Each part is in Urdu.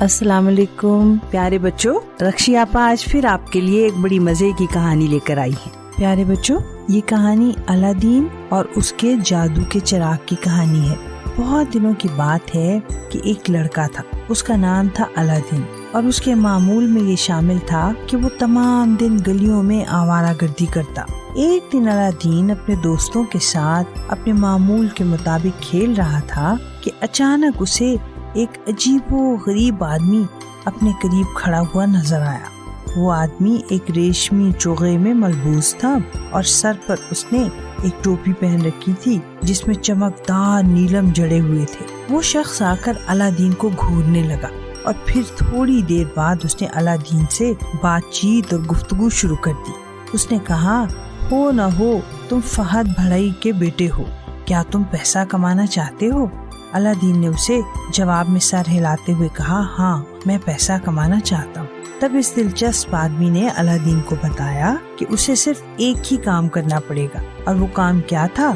السلام علیکم پیارے بچوں، رکشی آپا آج پھر آپ کے لیے ایک بڑی مزے کی کہانی لے کر آئی ہے۔ پیارے بچوں، یہ کہانی الادین اور اس کے جادو کے چراغ کی کہانی ہے۔ بہت دنوں کی بات ہے کہ ایک لڑکا تھا، اس کا نام تھا الادین، اور اس کے معمول میں یہ شامل تھا کہ وہ تمام دن گلیوں میں آوارہ گردی کرتا۔ ایک دن الادین اپنے دوستوں کے ساتھ اپنے معمول کے مطابق کھیل رہا تھا کہ اچانک اسے ایک عجیب و غریب آدمی اپنے قریب کھڑا ہوا نظر آیا۔ وہ آدمی ایک ریشمی چوغے میں ملبوس تھا اور سر پر اس نے ایک ٹوپی پہن رکھی تھی جس میں چمکدار نیلم جڑے ہوئے تھے۔ وہ شخص آ کر الادین کو گھورنے لگا اور پھر تھوڑی دیر بعد اس نے الادین سے بات چیت اور گفتگو شروع کر دی۔ اس نے کہا، ہو نہ ہو تم فہد بھڑائی کے بیٹے ہو، کیا تم پیسہ کمانا چاہتے ہو؟ الادین نے اسے جواب میں سر ہلاتے ہوئے کہا، ہاں میں پیسہ کمانا چاہتا ہوں۔ تب اس دلچسپ آدمی نے الادین کو بتایا کہ اسے صرف ایک ہی کام کرنا پڑے گا، اور وہ کام کیا تھا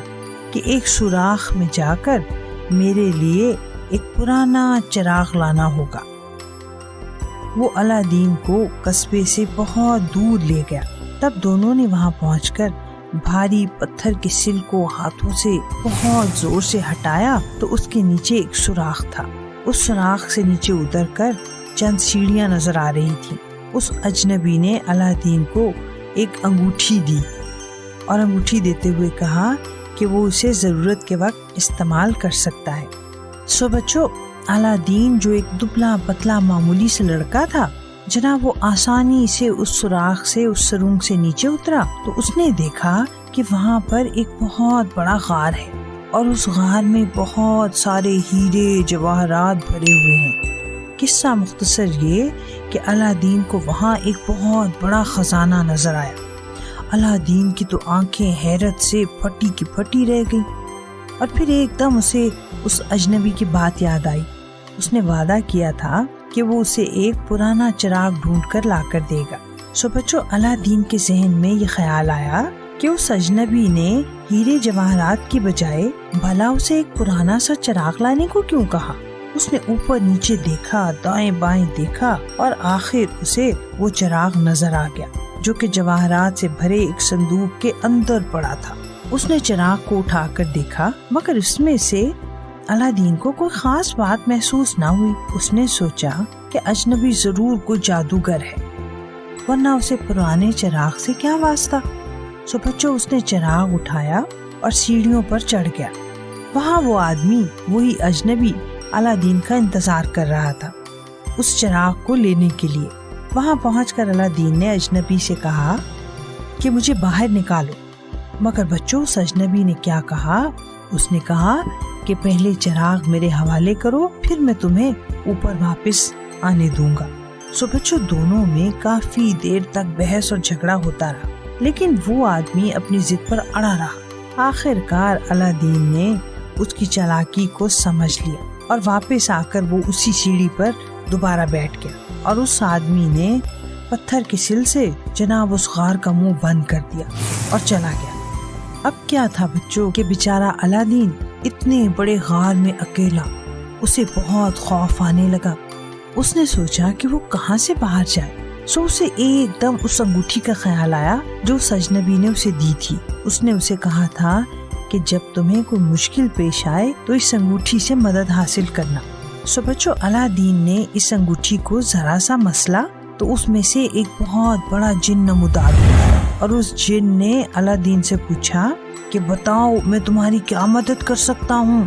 کہ ایک سوراخ میں جا کر میرے لیے ایک پرانا چراغ لانا ہوگا۔ وہ الادین کو قصبے سے بہت دور لے گیا۔ تب دونوں نے وہاں پہنچ کر بھاری پتھر کے سل کو ہاتھوں سے بہت زور سے ہٹایا تو اس کے نیچے ایک سوراخ تھا۔ اس سوراخ سے نیچے اتر کر چند سیڑھیاں نظر آ رہی تھیں۔ اس اجنبی نے الادین کو ایک انگوٹھی دی اور انگوٹھی دیتے ہوئے کہا کہ وہ اسے ضرورت کے وقت استعمال کر سکتا ہے۔ سو بچوں، الادین جو ایک دبلا پتلا معمولی سے لڑکا تھا، جناب وہ آسانی سے اس سوراخ سے اس سرنگ سے نیچے اترا تو اس نے دیکھا کہ وہاں پر ایک بہت بڑا غار ہے اور اس غار میں بہت سارے ہیرے جواہرات بھرے ہوئے ہیں۔ قصہ مختصر یہ کہ الادین کو وہاں ایک بہت بڑا خزانہ نظر آیا۔ الادین کی تو آنکھیں حیرت سے پھٹی کی پھٹی رہ گئی، اور پھر ایک دم اسے اس اجنبی کی بات یاد آئی۔ اس نے وعدہ کیا تھا کہ وہ اسے ایک پرانا چراغ ڈھونڈ کر لا کر دے گا۔ سو بچوں، الادین کے ذہن میں یہ خیال آیا کہ اس اجنبی نے ہیرے جواہرات کی بجائے بھلا اسے ایک پرانا سا چراغ لانے کو کیوں کہا۔ اس نے اوپر نیچے دیکھا، دائیں بائیں دیکھا، اور آخر اسے وہ چراغ نظر آ گیا جو کہ جواہرات سے بھرے ایک صندوق کے اندر پڑا تھا۔ اس نے چراغ کو اٹھا کر دیکھا، مگر اس میں سے الادین کو کوئی خاص بات محسوس نہ ہوئی۔ اس نے سوچا کہ اجنبی ضرور کوئی جادوگر ہے، ورنہ اسے پرانے چراغ سے کیا واسطہ۔ سو بچوں، اس نے چراغ اٹھایا اور سیڑھیوں پر چڑھ گیا۔ وہاں وہ آدمی، وہی اجنبی، الادین کا انتظار کر رہا تھا اس چراغ کو لینے کے لیے۔ وہاں پہنچ کر الادین نے اجنبی سے کہا کہ مجھے باہر نکالو، مگر بچوں اس اجنبی نے کیا کہا؟ اس نے کہا کہ پہلے چراغ میرے حوالے کرو، پھر میں تمہیں اوپر واپس آنے دوں گا۔ سو بچوں، دونوں میں کافی دیر تک بحث اور جھگڑا ہوتا رہا، لیکن وہ آدمی اپنی ضد پر اڑا رہا۔ آخر کار الادین نے اس کی چالاکی کو سمجھ لیا اور واپس آ کر وہ اسی سیڑھی پر دوبارہ بیٹھ گیا، اور اس آدمی نے پتھر کے سل سے جناب اس غار کا منہ بند کر دیا اور چلا گیا۔ اب کیا تھا بچوں کہ بیچارہ الادین اتنے بڑے غار میں اکیلا، اسے بہت خوف آنے لگا۔ اس نے سوچا کہ وہ کہاں سے باہر جائے۔ سو اسے ایک دم اس انگوٹھی کا خیال آیا جو اس اجنبی نے اسے دی تھی۔ اس نے اسے کہا تھا کہ جب تمہیں کوئی مشکل پیش آئے تو اس انگوٹھی سے مدد حاصل کرنا۔ سو بچوں، الادین نے اس انگوٹھی کو ذرا سا مسلا تو اس میں سے ایک بہت بڑا جن نمودار ہوا، اور اس جن نے الادین سے پوچھا کہ بتاؤ میں تمہاری کیا مدد کر سکتا ہوں۔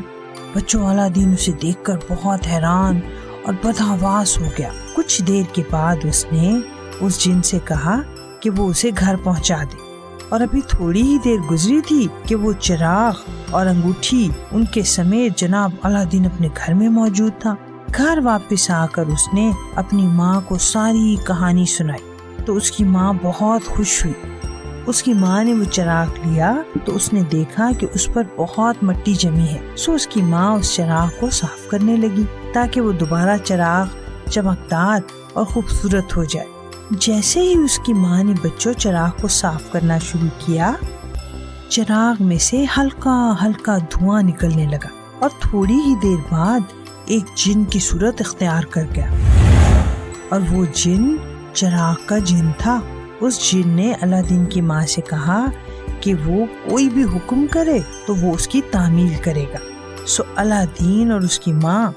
بچوں، الادین اسے دیکھ کر بہت حیران اور بدحواس ہو گیا۔ کچھ دیر کے بعد اس نے اس جن سے کہا کہ وہ اسے گھر پہنچا دے، اور ابھی تھوڑی ہی دیر گزری تھی کہ وہ چراغ اور انگوٹھی ان کے سمیت جناب الادین اپنے گھر میں موجود تھا۔ گھر واپس آ کر اس نے اپنی ماں کو ساری کہانی سنائی تو اس کی ماں بہت خوش ہوئی۔ اس کی ماں نے وہ چراغ لیا تو اس نے دیکھا کہ اس پر بہت مٹی جمی ہے۔ سو اس کی ماں اس چراغ کو صاف کرنے لگی تاکہ وہ دوبارہ چراغ چمکدار اور خوبصورت ہو جائے۔ جیسے ہی اس کی ماں نے بچوں چراغ کو صاف کرنا شروع کیا، چراغ میں سے ہلکا ہلکا دھواں نکلنے لگا اور تھوڑی ہی دیر بعد ایک جن کی صورت اختیار کر گیا۔ اور وہ جن چراغ کا جن تھا۔ اس جن نے الادین کی ماں سے کہا کہ وہ کوئی بھی حکم کرے تو وہ اس کی تعمیل کرے گا۔ سو الادین اور اس کی ماں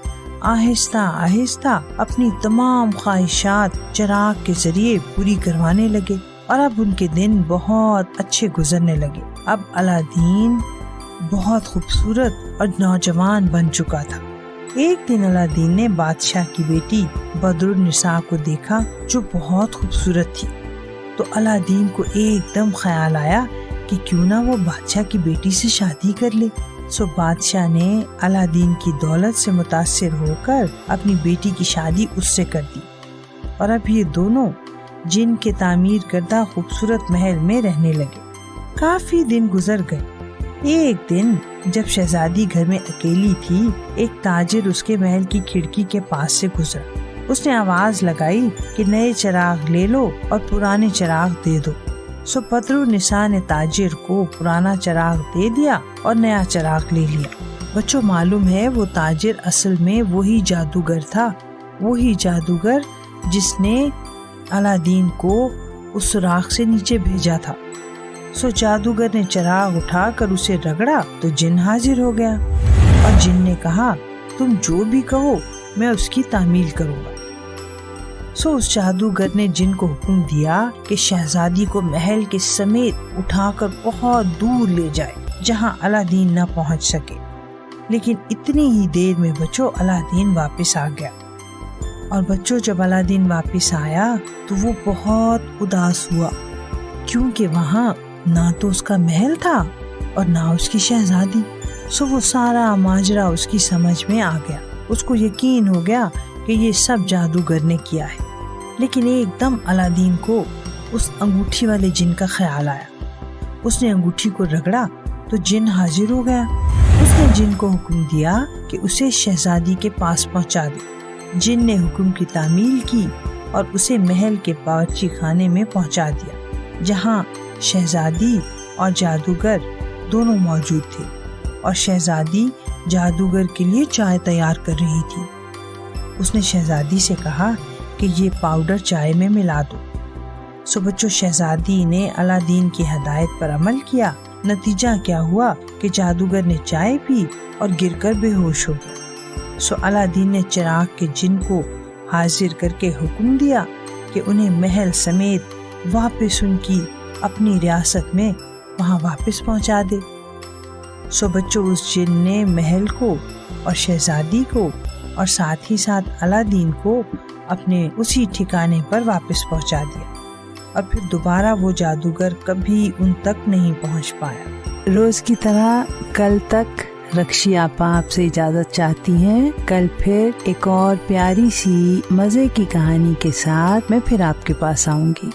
آہستہ آہستہ اپنی تمام خواہشات چراغ کے ذریعے پوری کروانے لگے، اور اب ان کے دن بہت اچھے گزرنے لگے۔ اب الادین بہت خوبصورت اور نوجوان بن چکا تھا۔ ایک دن الادین نے بادشاہ کی بیٹی بدر النساء کو دیکھا جو بہت خوبصورت تھی، تو الادین کو ایک دم خیال آیا کہ کیوں نہ وہ بادشاہ کی بیٹی سے شادی کر لے۔ سو بادشاہ نے الادین کی دولت سے متاثر ہو کر اپنی بیٹی کی شادی اس سے کر دی، اور اب یہ دونوں جن کے تعمیر کردہ خوبصورت محل میں رہنے لگے۔ کافی دن گزر گئے۔ ایک دن جب شہزادی گھر میں اکیلی تھی، ایک تاجر اس کے محل کی کھڑکی کے پاس سے گزرا۔ اس نے آواز لگائی کہ نئے چراغ لے لو اور پرانے چراغ دے دو۔ سو بدر النساء نے تاجر کو پرانا چراغ دے دیا اور نیا چراغ لے لیا۔ بچوں، معلوم ہے وہ تاجر اصل میں وہی جادوگر تھا، وہی جادوگر جس نے الادین کو اس سوراخ سے نیچے بھیجا تھا۔ سو جادوگر نے چراغ اٹھا کر اسے رگڑا تو جن حاضر ہو گیا، اور جن نے کہا تم جو بھی کہو میں اس کی تعمیل کروں گا۔ سو اس جادوگر نے جن کو حکم دیا کہ شہزادی کو محل کے سمیت اٹھا کر بہت دور لے جائے جہاں الادین نہ پہنچ سکے۔ لیکن اتنی ہی دیر میں بچوں الادین واپس آ گیا، اور بچوں جب الادین واپس آیا تو وہ بہت اداس ہوا، کیونکہ وہاں نہ تو اس کا محل تھا اور نہ اس کی شہزادی۔ سو وہ سارا ماجرا اس کی سمجھ میں آ گیا۔ اس کو یقین ہو گیا کہ یہ سب جادوگر نے کیا ہے۔ لیکن ایک دم الادین کو اس انگوٹھی والے جن کا خیال آیا۔ اس نے انگوٹھی کو رگڑا تو جن حاضر ہو گیا۔ اس نے جن کو حکم دیا کہ اسے شہزادی کے پاس پہنچا دے۔ جن نے حکم کی تعمیل کی اور اسے محل کے باورچی خانے میں پہنچا دیا، جہاں شہزادی اور جادوگر دونوں موجود تھے، اور شہزادی جادوگر کے لیے چائے تیار کر رہی تھی۔ اس نے شہزادی سے کہا کہ یہ پاؤڈر چائے میں ملا دو۔ سو بچوں شہزادی نے الادین کی ہدایت پر عمل کیا۔ نتیجہ کیا ہوا کہ جادوگر نے چائے پی اور گر کر بے ہوش ہو گیا۔ سو الادین نے چراغ کے جن کو حاضر کر کے حکم دیا کہ انہیں محل سمیت واپس ان کی اپنی ریاست میں وہاں واپس پہنچا دے۔ سو بچوں اس جن نے محل کو اور شہزادی کو اور ساتھ ہی ساتھ الادین کو اپنے اسی ٹھکانے پر واپس پہنچا دیا، اور پھر دوبارہ وہ جادوگر کبھی ان تک نہیں پہنچ پایا۔ روز کی طرح کل تک رکشی آپا آپ سے اجازت چاہتی ہیں۔ کل پھر ایک اور پیاری سی مزے کی کہانی کے ساتھ میں پھر آپ کے پاس آؤں گی۔